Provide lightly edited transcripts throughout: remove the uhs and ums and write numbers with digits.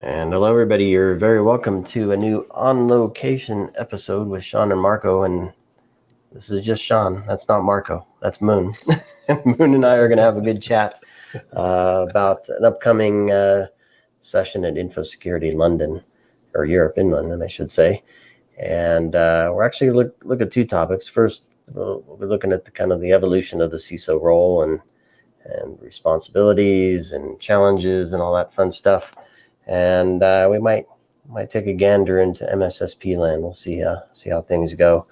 And hello, everybody. You're very welcome to a new On Location episode with Sean and Marco. And this is just Sean. That's not Marco. That's Mun. Mun and I are going to have a good chat about an upcoming session at Infosecurity London, or Europe in London, I should say. And we're actually look at two topics. First, we'll be looking at the evolution of the CISO role and responsibilities and challenges and all that fun stuff. And we might take a gander into MSSP land. We'll see how things go.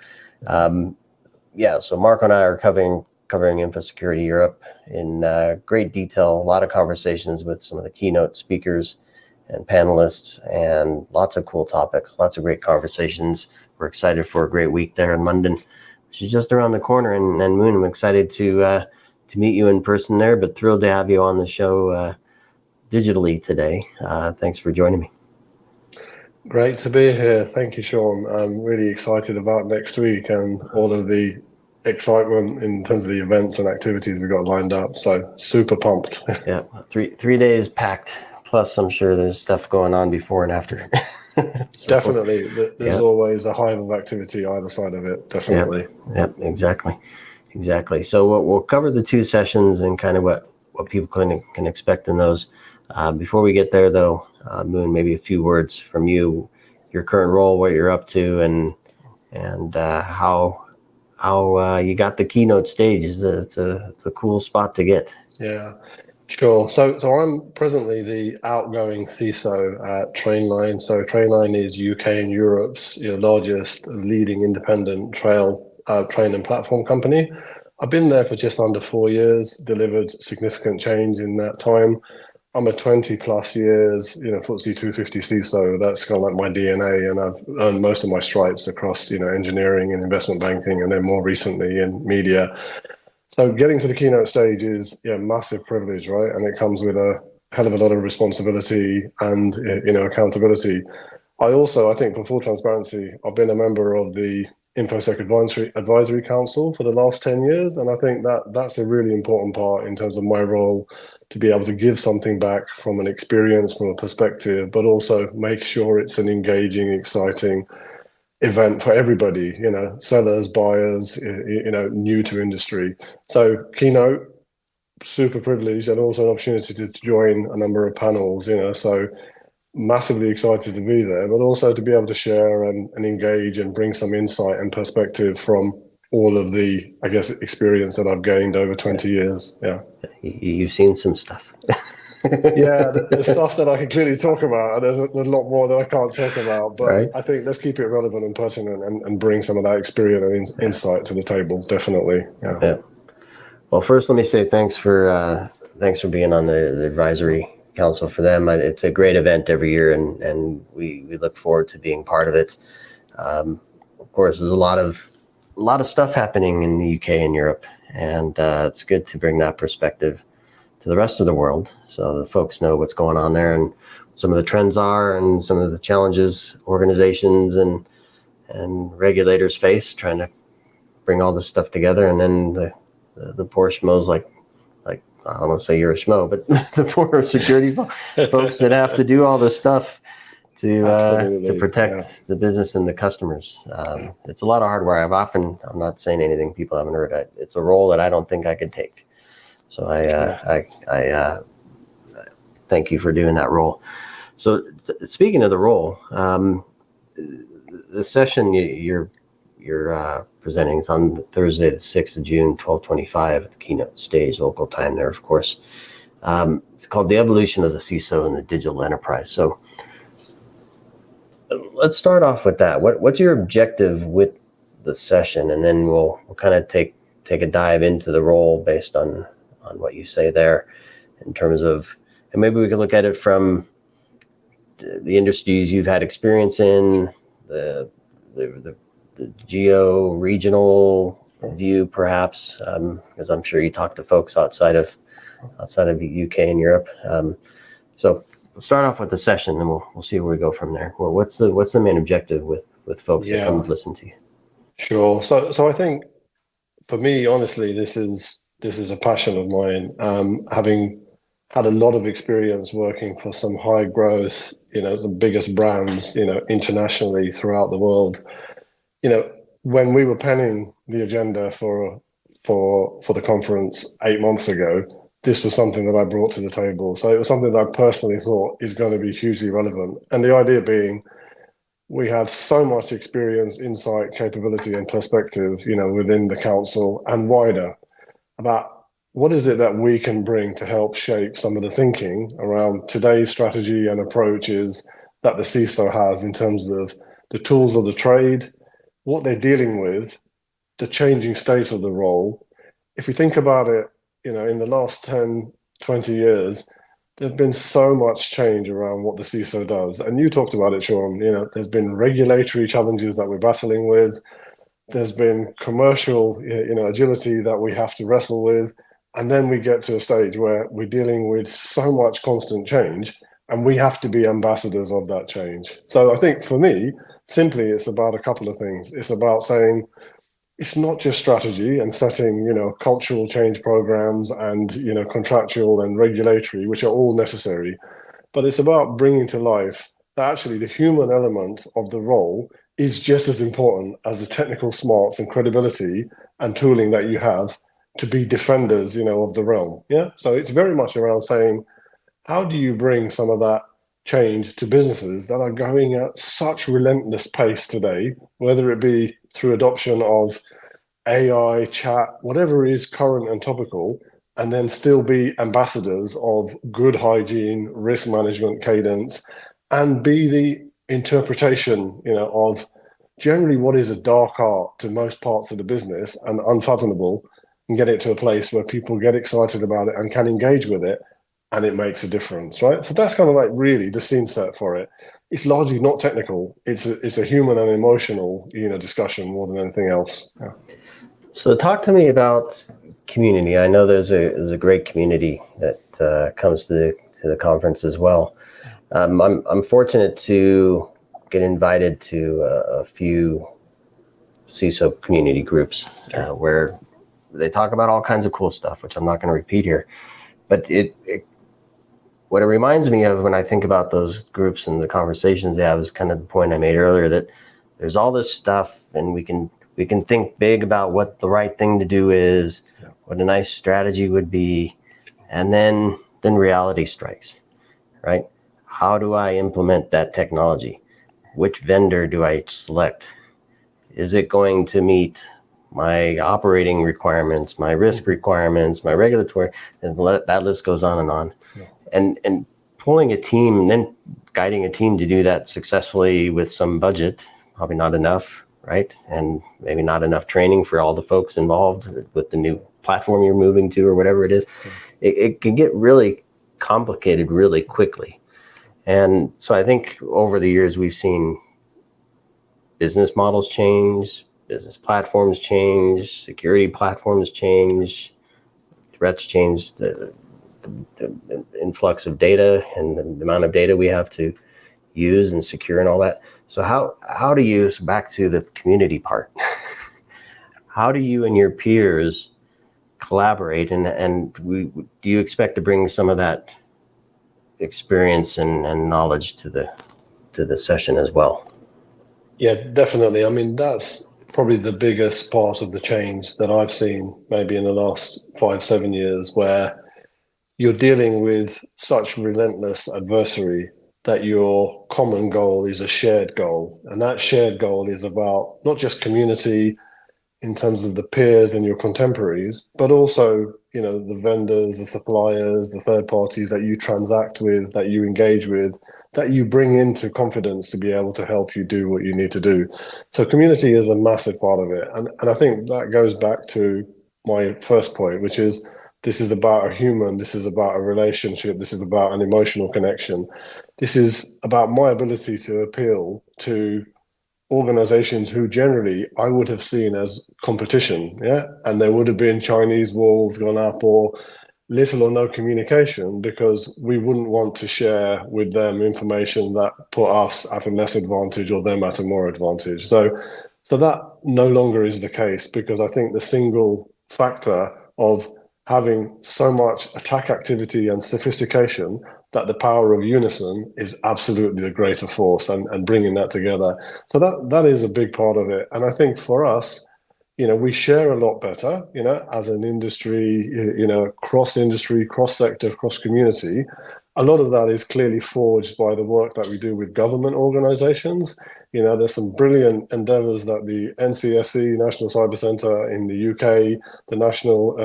So Marco and I are covering Infosecurity Europe in great detail. A lot of conversations with some of the keynote speakers and panelists, and lots of cool topics, lots of great conversations. We're excited for a great week there in London, which is just around the corner. And Mun, I'm excited to meet you in person there, but thrilled to have you on the show digitally today. Thanks for joining me. Great to be here. Thank you, Sean. I'm really excited about next week and all of the excitement in terms of the events and activities we've got lined up. So super pumped. Yeah, three days packed. Plus, I'm sure there's stuff going on before and after. Definitely. There's always a hive of activity either side of it. Definitely. Yep, exactly. So we'll cover the two sessions and kind of what people can expect in those. Before we get there, though, Mun, maybe a few words from you, your current role, what you're up to, and how you got the keynote stage. It's a cool spot to get. Yeah, sure. So I'm presently the outgoing CISO at Trainline. So Trainline is UK and Europe's largest leading independent train and platform company. I've been there for just under 4 years, delivered significant change in that time. I'm a 20 plus years, FTSE 250 CISO. That's kind of like my DNA, and I've earned most of my stripes across, engineering and investment banking, and then more recently in media. So getting to the keynote stage is massive privilege, right? And it comes with a hell of a lot of responsibility and accountability. I think, for full transparency, I've been a member of the InfoSec Advisory Council for the last 10 years. And I think that's a really important part in terms of my role, to be able to give something back from an experience, from a perspective, but also make sure it's an engaging, exciting event for everybody, sellers, buyers, new to industry. So keynote, super privileged, and also an opportunity to join a number of panels, so massively excited to be there, but also to be able to share and engage and bring some insight and perspective from all of the, I guess, experience that I've gained over 20 years. Yeah. You've seen some stuff. Yeah, the stuff that I can clearly talk about, and there's a lot more that I can't talk about, but right. I think let's keep it relevant and pertinent and bring some of that experience and insight to the table. Definitely. Yeah. Well, first, let me say thanks for being on the advisory council for them. It's a great event every year, and we look forward to being part of it. Of course, there's a lot of stuff happening in the UK and Europe, and it's good to bring that perspective to the rest of the world, so the folks know what's going on there and some of the trends are, and some of the challenges organizations and regulators face trying to bring all this stuff together. And then the poor schmoes, like I don't want to say you're a schmo, but the poor security folks that have to do all this stuff to protect the business and the customers. It's a lot of hardware. I'm not saying anything people haven't heard. It's a role that I don't think I could take. So I thank you for doing that role. So speaking of the role, the session you're presenting is on Thursday, the 6th of June, 12:25 at the keynote stage, local time there, of course. It's called The Evolution of the CISO and the Digital Enterprise. So let's start off with that. What's your objective with the session? And then we'll kind of take a dive into the role based on what you say there, in terms of, and maybe we could look at it from the industries you've had experience in, the geo-regional view, perhaps, because I'm sure you talk to folks outside of the UK and Europe. So let's start off with the session, and we'll see where we go from there. Well, what's the main objective with folks that come listen to you? Sure. So I think, for me, honestly, this is a passion of mine. Having had a lot of experience working for some high growth, the biggest brands, internationally throughout the world. When we were penning the agenda for the conference 8 months ago, this was something that I brought to the table. So it was something that I personally thought is going to be hugely relevant. And the idea being, we have so much experience, insight, capability, and perspective, within the council and wider about what is it that we can bring to help shape some of the thinking around today's strategy and approaches that the CISO has in terms of the tools of the trade, what they're dealing with, the changing state of the role. If we think about it, in the last 10, 20 years, there's been so much change around what the CISO does. And you talked about it, Sean. There's been regulatory challenges that we're battling with. There's been commercial, agility that we have to wrestle with. And then we get to a stage where we're dealing with so much constant change, and we have to be ambassadors of that change. So I think for me, simply, it's about a couple of things. It's about saying, it's not just strategy and setting, cultural change programs and, contractual and regulatory, which are all necessary, but it's about bringing to life that actually the human element of the role is just as important as the technical smarts and credibility and tooling that you have to be defenders, of the realm. Yeah. So it's very much around saying, how do you bring some of that change to businesses that are going at such relentless pace today, whether it be through adoption of AI, chat, whatever is current and topical, and then still be ambassadors of good hygiene, risk management cadence, and be the interpretation, of generally what is a dark art to most parts of the business and unfathomable, and get it to a place where people get excited about it and can engage with it, and it makes a difference, right? So that's kind of like really the scene set for it. It's largely not technical. It's a human and emotional, discussion more than anything else. Yeah. So talk to me about community. I know there's a great community that comes to the conference as well. I'm fortunate to get invited to a few CISO community groups where they talk about all kinds of cool stuff, which I'm not going to repeat here. But what it reminds me of when I think about those groups and the conversations they have is kind of the point I made earlier, that there's all this stuff and we can think big about what the right thing to do is, what a nice strategy would be, and then reality strikes, right? How do I implement that technology? Which vendor do I select? Is it going to meet my operating requirements, my risk requirements, my regulatory, and that list goes on and on. Yeah. And pulling a team and then guiding a team to do that successfully with some budget, probably not enough, right? And maybe not enough training for all the folks involved with the new platform you're moving to or whatever it is. It can get really complicated really quickly. And so I think over the years we've seen business models change, business platforms change, security platforms change, threats change, the influx of data and the amount of data we have to use and secure and all that. So how do you, so back to the community part, how do you and your peers collaborate and do you expect to bring some of that experience and knowledge to the session as well? Yeah, definitely. I mean, that's probably the biggest part of the change that I've seen maybe in the last 5-7 years, where you're dealing with such relentless adversary that your common goal is a shared goal. And that shared goal is about not just community in terms of the peers and your contemporaries, but also, the vendors, the suppliers, the third parties that you transact with, that you engage with, that you bring into confidence to be able to help you do what you need to do. So community is a massive part of it. And I think that goes back to my first point, which is this is about a human, this is about a relationship, this is about an emotional connection. This is about my ability to appeal to organizations who generally I would have seen as competition, and there would have been Chinese walls gone up or little or no communication, because we wouldn't want to share with them information that put us at a less advantage or them at a more advantage. So that no longer is the case, because I think the single factor of having so much attack activity and sophistication that the power of unison is absolutely the greater force, and bringing that together. So that is a big part of it. And I think for us, we share a lot better, as an industry, cross-industry, cross-sector, cross-community. A lot of that is clearly forged by the work that we do with government organizations. There's some brilliant endeavors that the NCSC, National Cyber Centre in the UK, the national,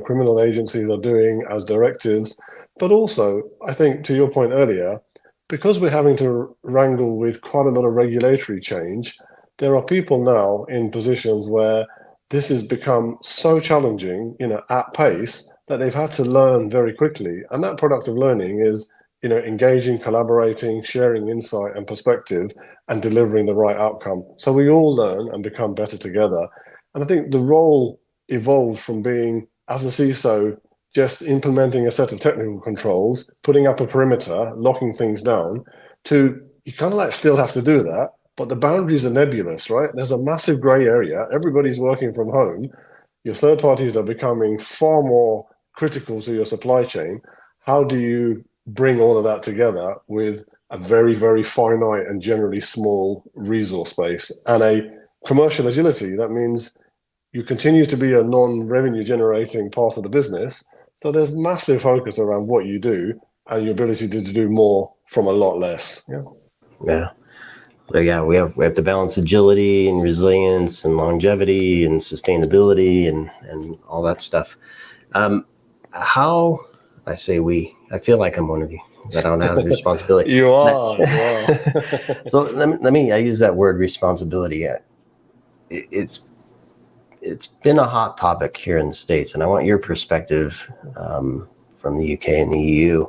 criminal agencies are doing as directives. But also, I think, to your point earlier, because we're having to wrangle with quite a lot of regulatory change, there are people now in positions where this has become so challenging, at pace, that they've had to learn very quickly. And that product of learning is, engaging, collaborating, sharing insight and perspective, and delivering the right outcome. So we all learn and become better together. And I think the role evolved from being, as a CISO, just implementing a set of technical controls, putting up a perimeter, locking things down, to you kind of like still have to do that, but the boundaries are nebulous, right? There's a massive gray area. Everybody's working from home. Your third parties are becoming far more critical to your supply chain. How do you bring all of that together with a very, very finite and generally small resource base and a commercial agility? That means you continue to be a non-revenue generating part of the business. So there's massive focus around what you do and your ability to do more from a lot less. Yeah. So yeah, we have to balance agility and resilience and longevity and sustainability and all that stuff. How I say we, I feel like I'm one of you, that I don't have the responsibility. You are. So let me, I use that word responsibility. It's been a hot topic here in the States, and I want your perspective from the UK and the EU.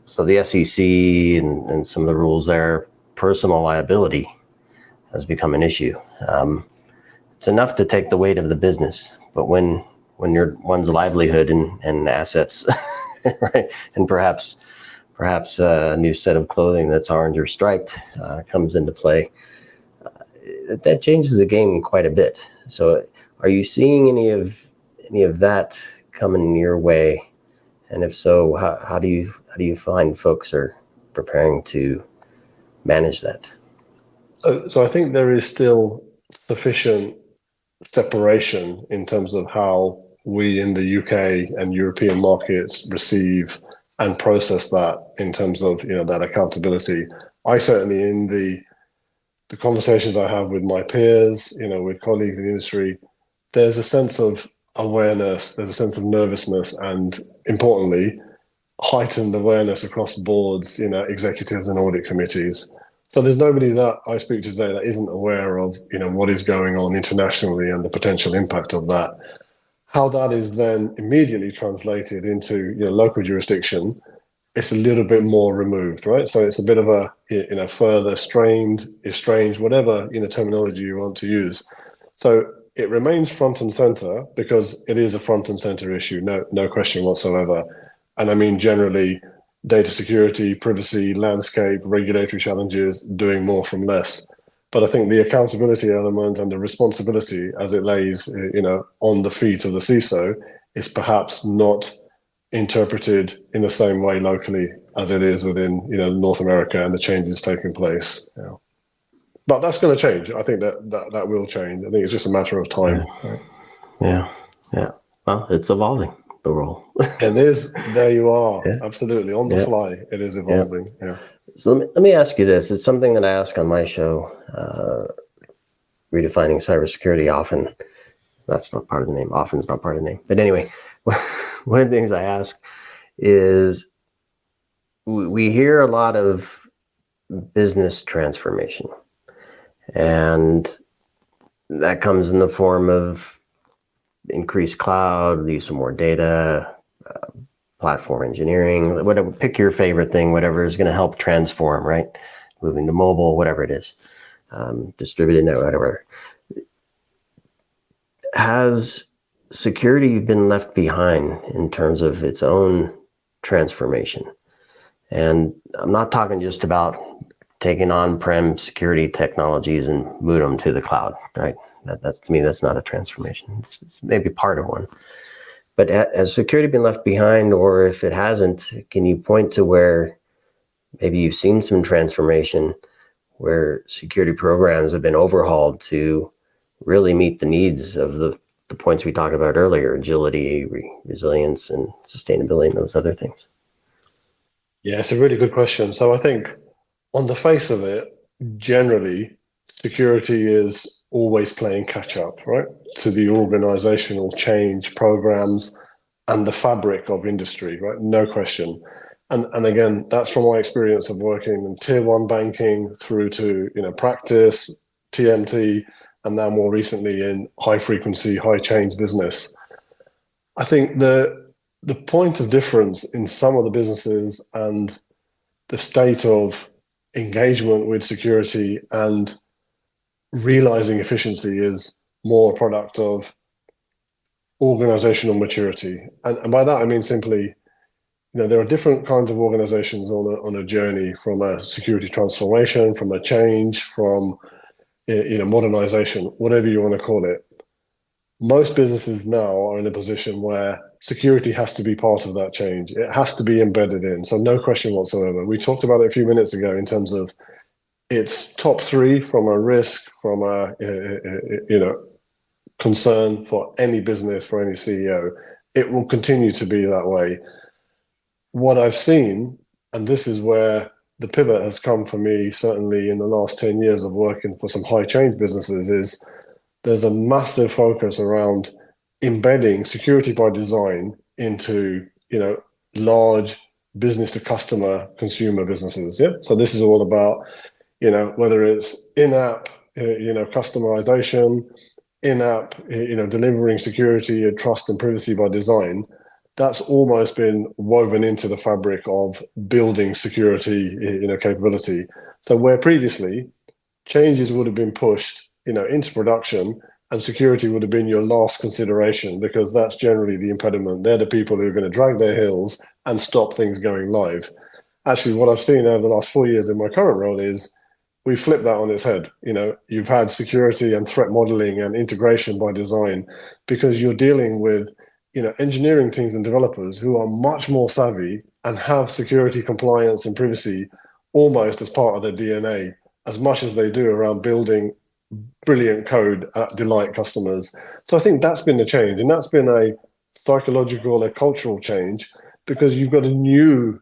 So the SEC and some of the rules there, personal liability has become an issue. It's enough to take the weight of the business, but when one's livelihood and assets, right, and perhaps a new set of clothing that's orange or striped comes into play, that changes the game quite a bit. So, are you seeing any of that coming your way? And if so, how do you find folks are preparing to manage that? So I think there is still sufficient separation in terms of how we in the UK and European markets receive and process that in terms of that accountability. I certainly, in the conversations I have with my peers, with colleagues in the industry, there's a sense of awareness, there's a sense of nervousness, and importantly, heightened awareness across boards, executives and audit committees. So there's nobody that I speak to today that isn't aware of, what is going on internationally and the potential impact of that. How that is then immediately translated into local jurisdiction, it's a little bit more removed, right? So it's a bit of a further strained, estranged, whatever terminology you want to use. So it remains front and center because it is a front and center issue, no question whatsoever. And I mean generally, data security, privacy, landscape, regulatory challenges, doing more from less. But I think the accountability element and the responsibility as it lays, on the feet of the CISO is perhaps not interpreted in the same way locally as it is within, North America and the changes taking place. But that's going to change. I think that will change. I think it's just a matter of time. Yeah. Well, it's evolving, the role. It is. There you are. Yeah. Absolutely. On the fly, it is evolving. Yeah. So let me ask you this. It's something that I ask on my show, Redefining Cybersecurity often. That's not part of the name. Often is not part of the name. But anyway, one of the things I ask is we hear a lot of business transformation, and that comes in the form of increased cloud, use of more data, platform engineering, whatever, pick your favorite thing, whatever is going to help transform, right? Moving to mobile, whatever it is, distributed network, whatever. Has security been left behind in terms of its own transformation? And I'm not talking just about taking on-prem security technologies and move them to the cloud, right? That's to me, that's not a transformation. It's maybe part of one. But has security been left behind, or if it hasn't, can you point to where maybe you've seen some transformation where security programs have been overhauled to really meet the needs of the points we talked about earlier, agility, resilience, and sustainability, and those other things? Yeah, it's a really good question. So I think on the face of it, generally, security is always playing catch up, right, to the organizational change programs and the fabric of industry, right? No question. And again, that's from my experience of working in tier one banking through to, practice, TMT, and now more recently in high frequency, high change business. I think the point of difference in some of the businesses and the state of engagement with security and realizing efficiency is more a product of organizational maturity. And by that, I mean simply, there are different kinds of organizations on a journey from a security transformation, from a change, from modernization, whatever you want to call it. Most businesses now are in a position where security has to be part of that change. It has to be embedded in. So no question whatsoever. We talked about it a few minutes ago in terms of it's top three from a risk, from a concern for any business, for any CEO. It will continue to be that way. What I've seen, and this is where the pivot has come for me, certainly in the last 10 years of working for some high change businesses, is there's a massive focus around embedding security by design into, large business to customer consumer businesses. Yeah. So this is all about, whether it's in-app, customization, in-app, delivering security and trust and privacy by design. That's almost been woven into the fabric of building security, capability. So where previously changes would have been pushed, into production, and security would have been your last consideration because that's generally the impediment. They're the people who are going to drag their heels and stop things going live. Actually, what I've seen over the last 4 years in my current role is we flip that on its head. You've had security and threat modeling and integration by design because you're dealing with engineering teams and developers who are much more savvy and have security, compliance, and privacy almost as part of their DNA, as much as they do around building brilliant code that delight customers. So I think that's been the change, and that's been a psychological, a cultural change, because you've got a new,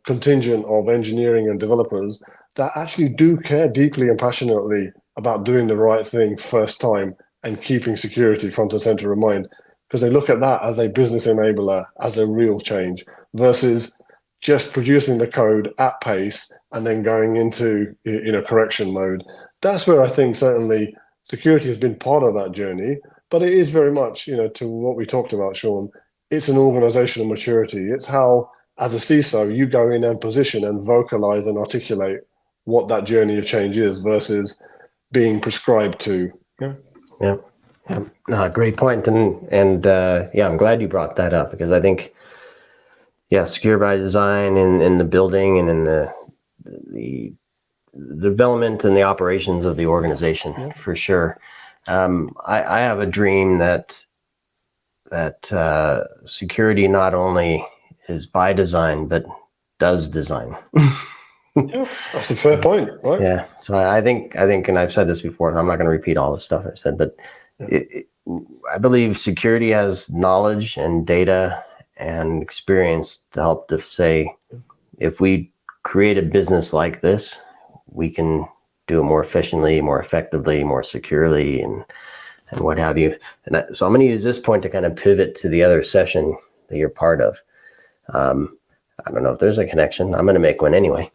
contingent of engineering and developers that actually do care deeply and passionately about doing the right thing first time and keeping security front and center of mind, because they look at that as a business enabler, as a real change, versus just producing the code at pace and then going into correction mode. That's where I think certainly security has been part of that journey, but it is very much, to what we talked about, Sean, it's an organizational maturity. It's how, as a CISO, you go in and position and vocalize and articulate what that journey of change is versus being prescribed to. Yeah. Yeah. No, great point. And I'm glad you brought that up, because I think, secure by design in the building and in the development and the operations of the organization, for sure. I have a dream that security not only is by design, but does design. Yeah, that's a fair point, right? Yeah. So I think, and I've said this before, I'm not going to repeat all the stuff I've said, but I believe security has knowledge and data and experience to help to say, if we create a business like this, we can do it more efficiently, more effectively, more securely, and what have you. And so I'm going to use this point to kind of pivot to the other session that you're part of. I don't know if there's a connection. I'm going to make one anyway.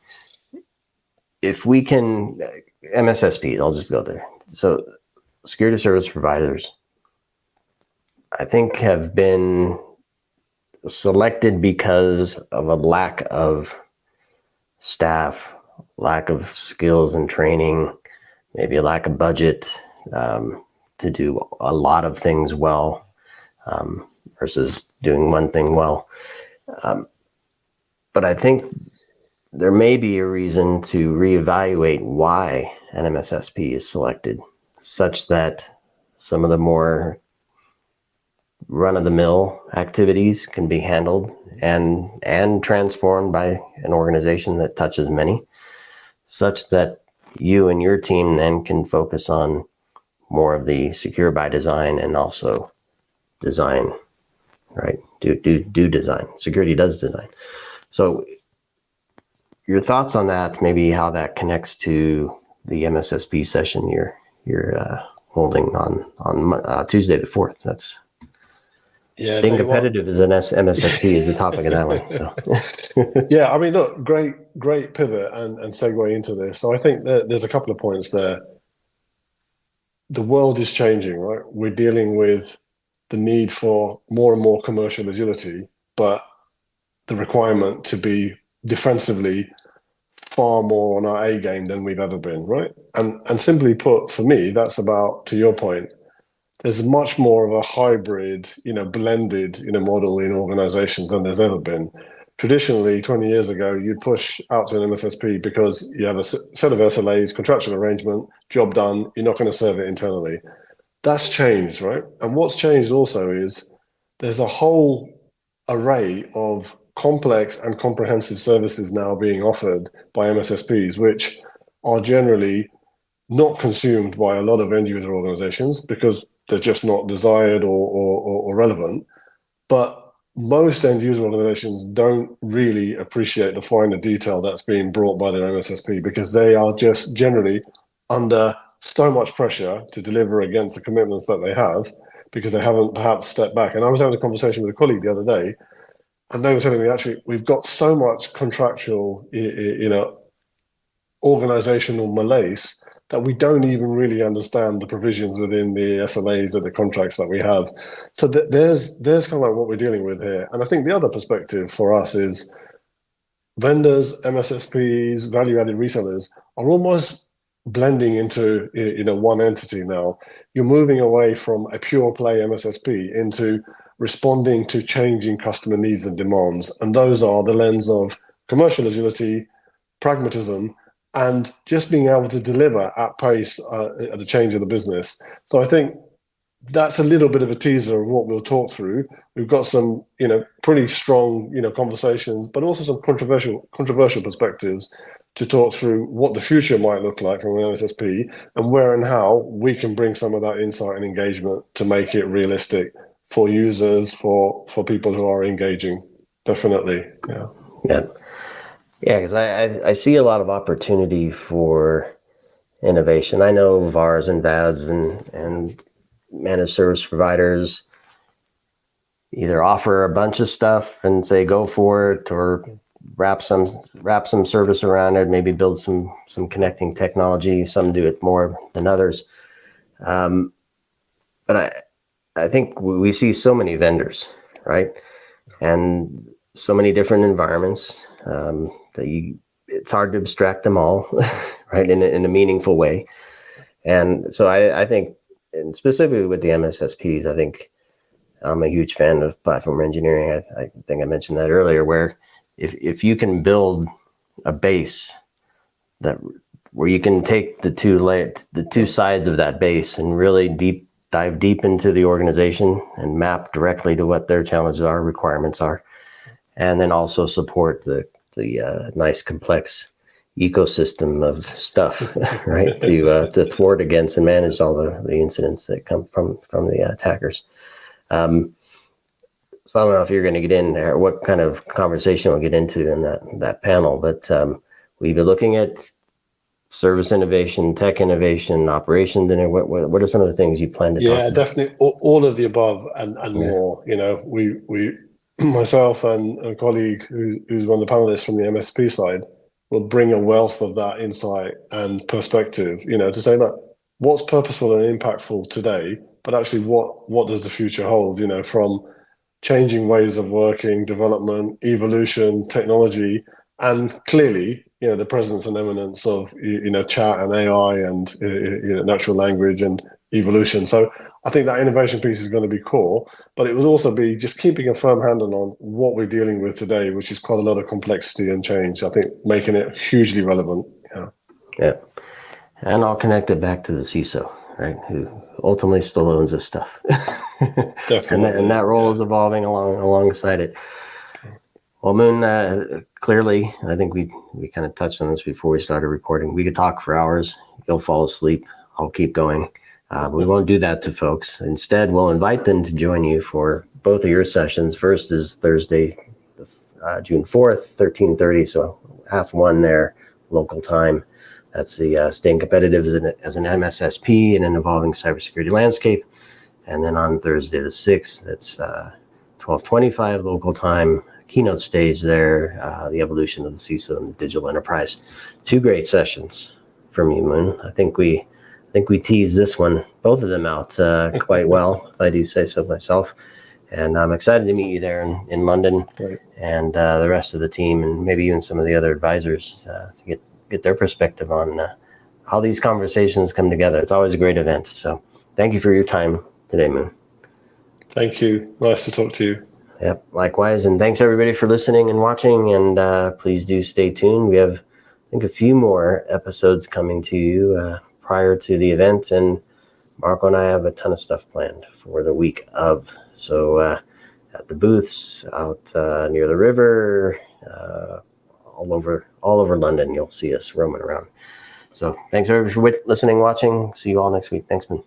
If we can, MSSPs, I'll just go there. So security service providers, I think, have been selected because of a lack of staff, lack of skills and training, maybe a lack of budget to do a lot of things well versus doing one thing well. But I think there may be a reason to reevaluate why an MSSP is selected, such that some of the more run-of-the-mill activities can be handled and transformed by an organization that touches many, such that you and your team then can focus on more of the secure by design and also design, right? Do design. Security does design. So your thoughts on that, maybe how that connects to the MSSP session you're holding on Tuesday the 4th. That's staying competitive as an MSSP is the topic of that one. So yeah, I mean, look, great pivot and segue into this. So I think that there's a couple of points there. The world is changing, right? We're dealing with the need for more and more commercial agility, but the requirement to be defensively far more on our A game than we've ever been, right? And simply put, for me, that's about, to your point, there's much more of a hybrid, blended, model in organizations than there's ever been. Traditionally, 20 years ago, you'd push out to an MSSP because you have a set of SLAs, contractual arrangement, job done, you're not going to serve it internally. That's changed, right? And what's changed also is there's a whole array of complex and comprehensive services now being offered by MSSPs, which are generally not consumed by a lot of end user organizations because they're just not desired or relevant. But most end user organizations don't really appreciate the finer detail that's being brought by their MSSP because they are just generally under so much pressure to deliver against the commitments that they have because they haven't perhaps stepped back. And I was having a conversation with a colleague the other day, and they were telling me, actually, we've got so much contractual, organizational malaise that we don't even really understand the provisions within the SLAs and the contracts that we have. So there's kind of like what we're dealing with here. And I think the other perspective for us is vendors, MSSPs, value-added resellers are almost blending into one entity now. You're moving away from a pure play MSSP into responding to changing customer needs and demands. And those are the lens of commercial agility, pragmatism, and just being able to deliver at pace at the change of the business. So I think that's a little bit of a teaser of what we'll talk through. We've got some, pretty strong, conversations, but also some controversial perspectives to talk through what the future might look like from an MSSP and where and how we can bring some of that insight and engagement to make it realistic for users, for people who are engaging. Definitely. Yeah. Yeah, because I see a lot of opportunity for innovation. I know VARs and VADs and managed service providers either offer a bunch of stuff and say go for it, or wrap some service around it, maybe build some connecting technology. Some do it more than others. But I think we see so many vendors, right? And so many different environments that it's hard to abstract them all, right, in a meaningful way. And so I think, and specifically with the MSSPs, I think I'm a huge fan of platform engineering. I think I mentioned that earlier, where if you can build a base where you can take the two sides of that base and really dive deep into the organization and map directly to what their challenges are, requirements are, and then also support the nice complex ecosystem of stuff, right? to thwart against and manage all the incidents that come from the attackers. So I don't know if you're going to get in there, what kind of conversation we'll get into in that panel, but we've been looking at service innovation, tech innovation, operations, and what are some of the things you plan to talk about? Yeah, definitely all of the above and more. We myself and a colleague who's one of the panelists from the MSP side will bring a wealth of that insight and perspective, to say, look, what's purposeful and impactful today, but actually what does the future hold, from changing ways of working, development, evolution, technology, and clearly, the presence and eminence of, chat and AI and, natural language and evolution. So I think that innovation piece is going to be core, but it would also be just keeping a firm handle on what we're dealing with today, which is quite a lot of complexity and change. I think making it hugely relevant. Yeah. And I'll connect it back to the CISO, right? Who ultimately still owns this stuff. Definitely. and that role is evolving alongside it. Well, Mun, clearly, I think we kind of touched on this before we started recording. We could talk for hours. You'll fall asleep. I'll keep going. But we won't do that to folks. Instead, we'll invite them to join you for both of your sessions. First is Thursday, June 4th, 13:30, so 12:30 there, local time. That's the staying competitive as an MSSP in an evolving cybersecurity landscape. And then on Thursday the 6th, that's 12:25 local time, keynote stage there, the evolution of the CISO and the digital enterprise. 2 great sessions from you, Mun. I think we teased both of them out quite well, if I do say so myself. And I'm excited to meet you there in London. Great. And the rest of the team, and maybe even some of the other advisors to get their perspective on how these conversations come together. It's always a great event. So thank you for your time today, Mun. Thank you. Nice to talk to you. Yep, likewise. And thanks everybody for listening and watching. And please do stay tuned. We have, I think, a few more episodes coming to you prior to the event. And Marco and I have a ton of stuff planned for the week of. So at the booths out near the river, all over London, you'll see us roaming around. So thanks everybody for listening, watching. See you all next week. Thanks, man.